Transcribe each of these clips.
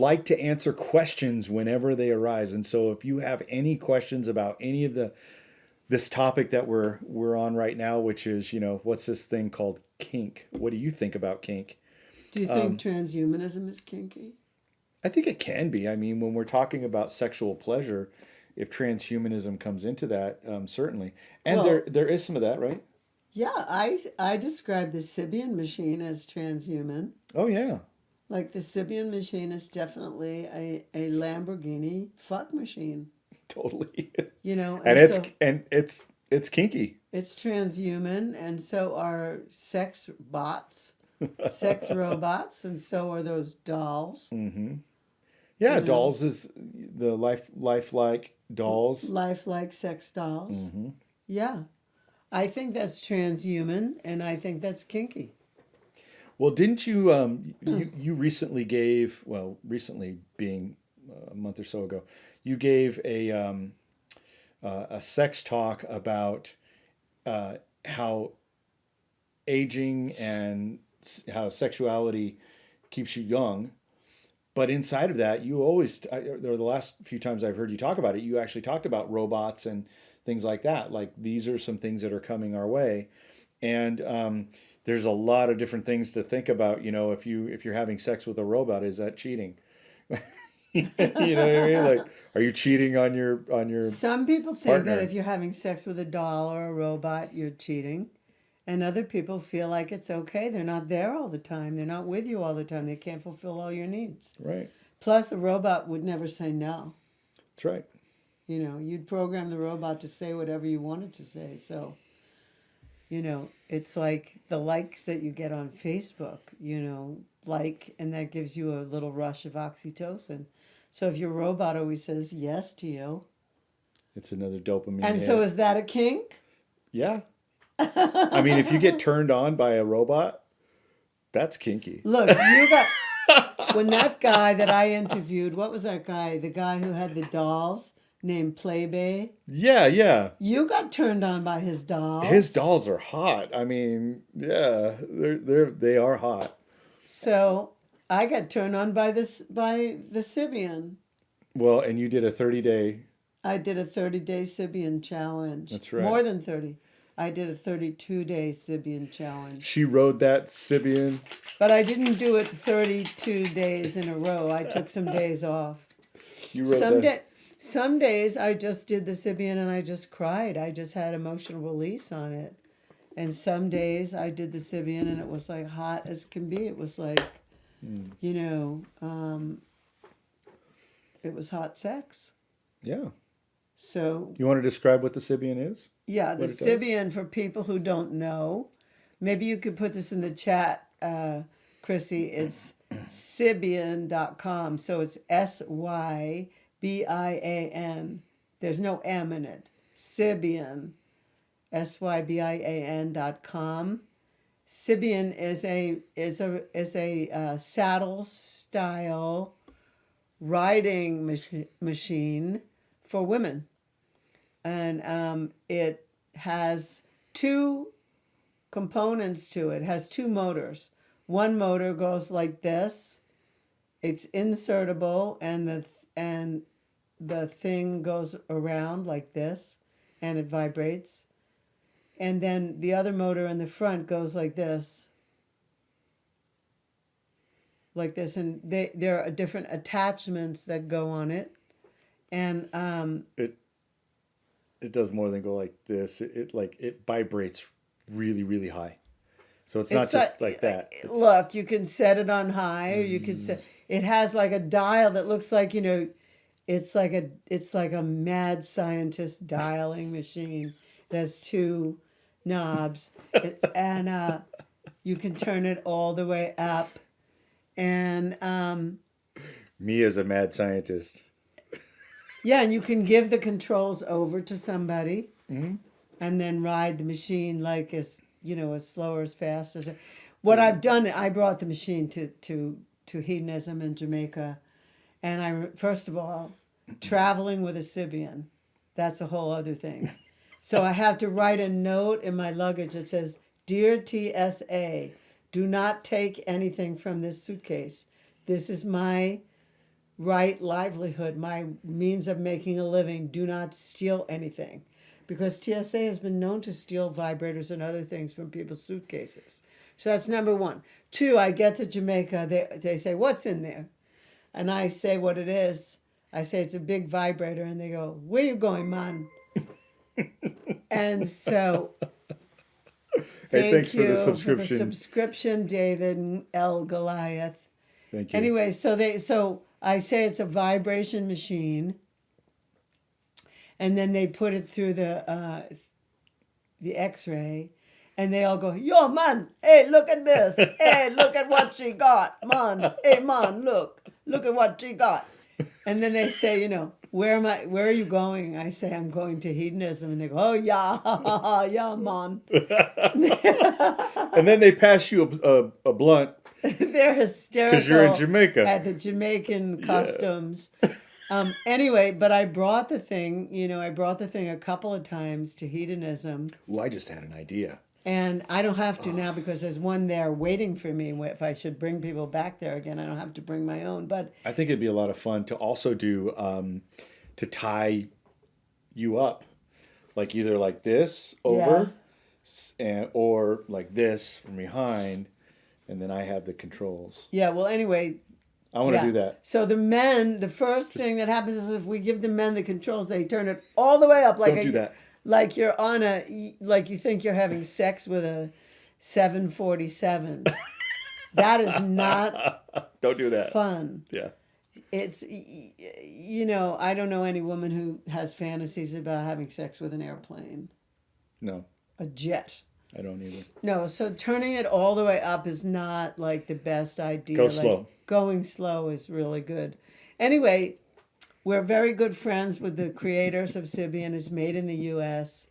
like to answer questions whenever they arise. And so if you have any questions about any of this topic that we're on right now, which is, what's this thing called kink? What do you think about kink? Do you think transhumanism is kinky? I think it can be. I mean, when we're talking about sexual pleasure, if transhumanism comes into that, certainly. And Well, there is some of that, right? yeah, I describe the Sibian machine as transhuman. Oh yeah, Like the Sibian machine is definitely a Lamborghini fuck machine. totally. And so And it's kinky. it's transhuman, and so are sex bots, sex robots, and so are those dolls. Hmm. Yeah, You know, dolls is the lifelike dolls. lifelike sex dolls. Hmm. Yeah, I think that's transhuman, and I think that's kinky. Well, didn't you you recently gave, well, recently being a month or so ago, you gave a sex talk about how aging and how sexuality keeps you young. But inside of that, you always, or the last few times I've heard you talk about it, you actually talked about robots and things like that. Like these are some things that are coming our way, and there's a lot of different things to think about. If you're having sex with a robot, is that cheating? You know what I mean? Like, are you cheating on your Some people think that partner? if you're having sex with a doll or a robot, you're cheating. And other people feel like it's okay. They're not there all the time. They're not with you all the time. They can't fulfill all your needs. Right. Plus, a robot would never say no. That's right. You'd program the robot to say whatever you wanted to say. So, it's like the likes that you get on Facebook, and that gives you a little rush of oxytocin. So if your robot always says yes to you, It's another dopamine and so hit. is that a kink? Yeah. I mean, if you get turned on by a robot, that's kinky. Look, when that guy that I interviewed, what was that guy? The guy who had the dolls named Playbay. Yeah, yeah. You got turned on by his His dolls. dolls are hot. I mean, yeah, they are hot. So I got turned on by the Sibian. Well, and you did a 30-day. I did a 30-day Sibian challenge. That's right. More than 30. I did a 32-day Sibian challenge. She rode that Sibian. But I didn't do it 32 days in a row. I took some days off. You rode Some that. day, some days I just did the Sibian and I just cried. I just had emotional release on it. And some days I did the Sibian and it was like hot as can be. It was like, Mm. you know, it was hot sex. Yeah. So, You want to describe what the Sibian is? yeah, the What it does? Sibian, for people who don't know, maybe you could put this in the chat, Chrissy. It's Sibian.com. So it's Sybian. There's no M in it. Sibian. Sybian.com. Sibian is a saddle style riding machine for women, and it has two components to it. It has two motors. One motor goes like this. It's insertable, and the thing goes around like this, and it vibrates. And then the other motor in the front goes like this, and there are different attachments that go on it, and It it does more than go like this. It vibrates really, really high. So it's not it's like, just like that. look, you can set it on high, or you can set. It has like a dial that looks like it's like a mad scientist dialing machine. It has two knobs, and you can turn it all the way up, and Me as a mad scientist. yeah, and you can give the controls over to somebody, Hmm. and then ride the machine like as slow or as fast as it. What I've done, I brought the machine to hedonism in Jamaica, and first of all, traveling with a Sibian, that's a whole other thing. So I have to write a note in my luggage that says, "Dear TSA, do not take anything from this suitcase. This is my right livelihood, my means of making a living. Do not steal anything. Because TSA has been known to steal vibrators and other things from people's suitcases. So that's number one. Two, I get to Jamaica. They say, what's in there? And I say what it is. I say it's a big vibrator. And they go, where you going, man? And so Hey, thanks for the you for the subscription. subscription, David L. Goliath. Thank you. Anyway, so I say it's a vibration machine, and then they put it through the X-ray, and they all go, "Yo, man, hey, look at this. Hey, look at what she got, man. Hey, man, look at what she got." And then they say, where are you going? I say, I'm going to hedonism, and they go, "Oh yeah, yeah, man." And then they pass you a blunt They're hysterical. because you're in Jamaica. At the Jamaican customs. Anyway, but I brought the thing, a couple of times to hedonism. Ooh, I just had an idea. And I don't have to now because there's one there waiting for me. If I should bring people back there again, I don't have to bring my own. But I think it'd be a lot of fun to also do to tie you up, like either like this over, or like this from behind, and then I have the controls. yeah, well, anyway. I want to do that. So the first thing that happens is if we give the men the controls, they turn it all the way up. Don't do that. Like you're like you think you're having sex with a 747. That is not Don't do that. fun. Yeah. It's, I don't know any woman who has fantasies about having sex with an airplane, No, a jet. I don't either. No, so turning it all the way up is not like the best idea. Go Like, slow. Going slow is really good. Anyway, we're very good friends with the creators of Sibian. It's made in the U.S.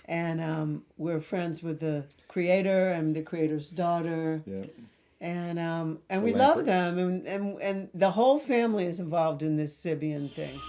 And we're friends with the creator and the creator's daughter. Yeah. And we love Lamperts. them. And the whole family is involved in this Sibian thing.